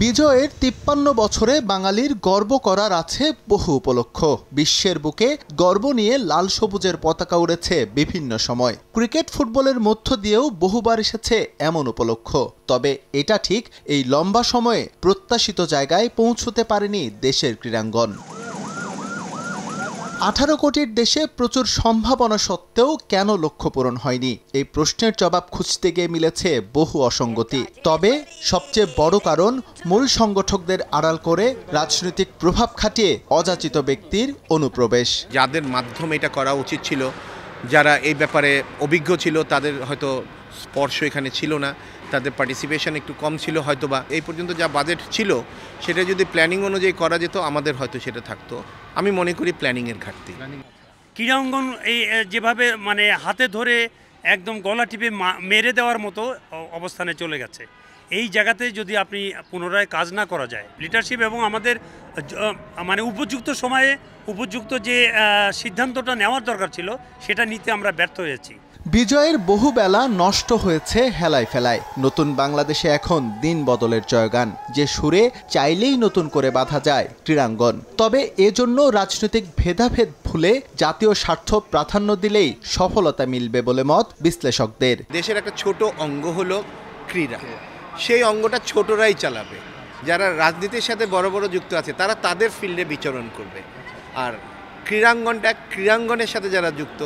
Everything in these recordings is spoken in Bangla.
বিজয়ের ৫৩ বছরে বাঙালির গর্ব করার আছে বহু উপলক্ষ। বিশ্বের বুকে গর্ব নিয়ে লাল সবুজের পতাকা উড়েছে বিভিন্ন সময়। ক্রিকেট ফুটবলের মধ্য দিয়েও বহুবার এসেছে এমন উপলক্ষ। তবে এটা ঠিক এই লম্বা সময়ে প্রত্যাশিত জায়গায় পৌঁছতে পারেনি দেশের ক্রীড়াঙ্গন। ১৮ কোটির দেশে প্রচুর সম্ভাবনা সত্ত্বেও কেন লক্ষ্য পূরণ হয়নি, এই প্রশ্নের জবাব খুঁজতে গিয়ে মিলেছে বহু অসঙ্গতি। তবে সবচেয়ে বড় কারণ, মূল সংগঠকদের আড়াল করে রাজনৈতিক প্রভাব খাটিয়ে অযাচিত ব্যক্তির অনুপ্রবেশ। যাদের মাধ্যমে এটা করা উচিত ছিল, যারা এই ব্যাপারে অভিজ্ঞ ছিল, তাদের হয়তো স্পর্শ এখানে ছিল না, তাদের পার্টিসিপেশন একটু কম ছিল হয়তোবা। এই পর্যন্ত যা বাজেট ছিল সেটা যদি প্ল্যানিং অনুযায়ী করা যেত, আমাদের হয়তো সেটা থাকতো। আমি মনে করি প্ল্যানিংয়ের ঘাটতি। ক্রীড়াঙ্গন এই যেভাবে হাতে ধরে একদম গলা টিপে মেরে দেওয়ার মতো অবস্থানে চলে গেছে। এই জায়গাতে যদি আপনি পুনরায় কাজ না করা যায়, লিডারশিপ এবং আমাদের উপযুক্ত সময়ে উপযুক্ত যে সিদ্ধান্তটা নেওয়ার দরকার ছিল সেটা নিতে আমরা ব্যর্থ হয়েছি। বিজয়ের বহু বেলা নষ্ট হয়েছে হেলায় ফেলায়। নতুন বাংলাদেশে এখন দিন বদলের জয়গান, যে সুরে চাইলেই নতুন করে বাঁধা যায় ক্রীড়াঙ্গন। তবে এজন্য রাজনৈতিক ভেদাভেদ ভুলে জাতীয় স্বার্থ প্রাধান্য দিলেই সফলতা মিলবে বলে মত বিশ্লেষকদের। দেশের একটা ছোট অঙ্গ হলো ক্রীড়া, সেই অঙ্গটা ছোটরাই চালাবে। যারা রাজনীতির সাথে বড় বড় যুক্ত আছে তারা তাদের ফিল্ডে বিচরণ করবে, আর ক্রীড়াঙ্গনের সাথে যারা যুক্ত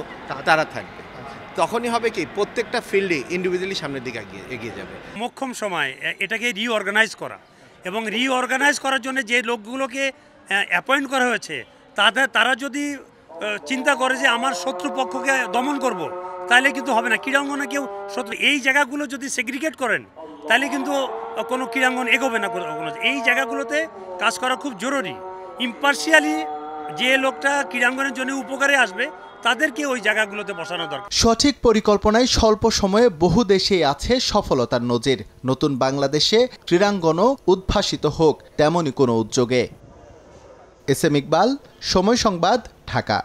তারা থাকবে। তখনই হবে কি, প্রত্যেকটা ফিল্ডে ইন্ডিভিজুয়ালি সামনের দিকে এগিয়ে যাবে। মোক্ষম সময় এটাকে রিঅর্গানাইজ করা, এবং রিঅর্গানাইজ করার জন্য যে লোকগুলোকে অ্যাপয়েন্ট করা হয়েছে তারা যদি চিন্তা করে যে আমার শত্রুপক্ষকে দমন করব, তাহলে কিন্তু হবে না। ক্রীড়াঙ্গনে কেউ শত্রু, এই জায়গাগুলো যদি সেগ্রিগেট করেন তাহলে কিন্তু কোনো ক্রীড়াঙ্গন এগোবে না। এই জায়গাগুলোতে কাজ করা খুব জরুরি। ইম্পার্শিয়ালি যে লোকটা ক্রীড়াঙ্গনের জন্য উপকারে আসবে তাদেরকে ওই জায়গাগুলোতে বসানো দরকার। সঠিক পরিকল্পনায় স্বল্প সময়ে বহু দেশেই আছে সফলতার নজির। নতুন বাংলাদেশে ক্রীড়াঙ্গনও উদ্ভাসিত হোক তেমনই কোনো উদ্যোগে। এস এম ইকবাল, সময় সংবাদ, ঢাকা।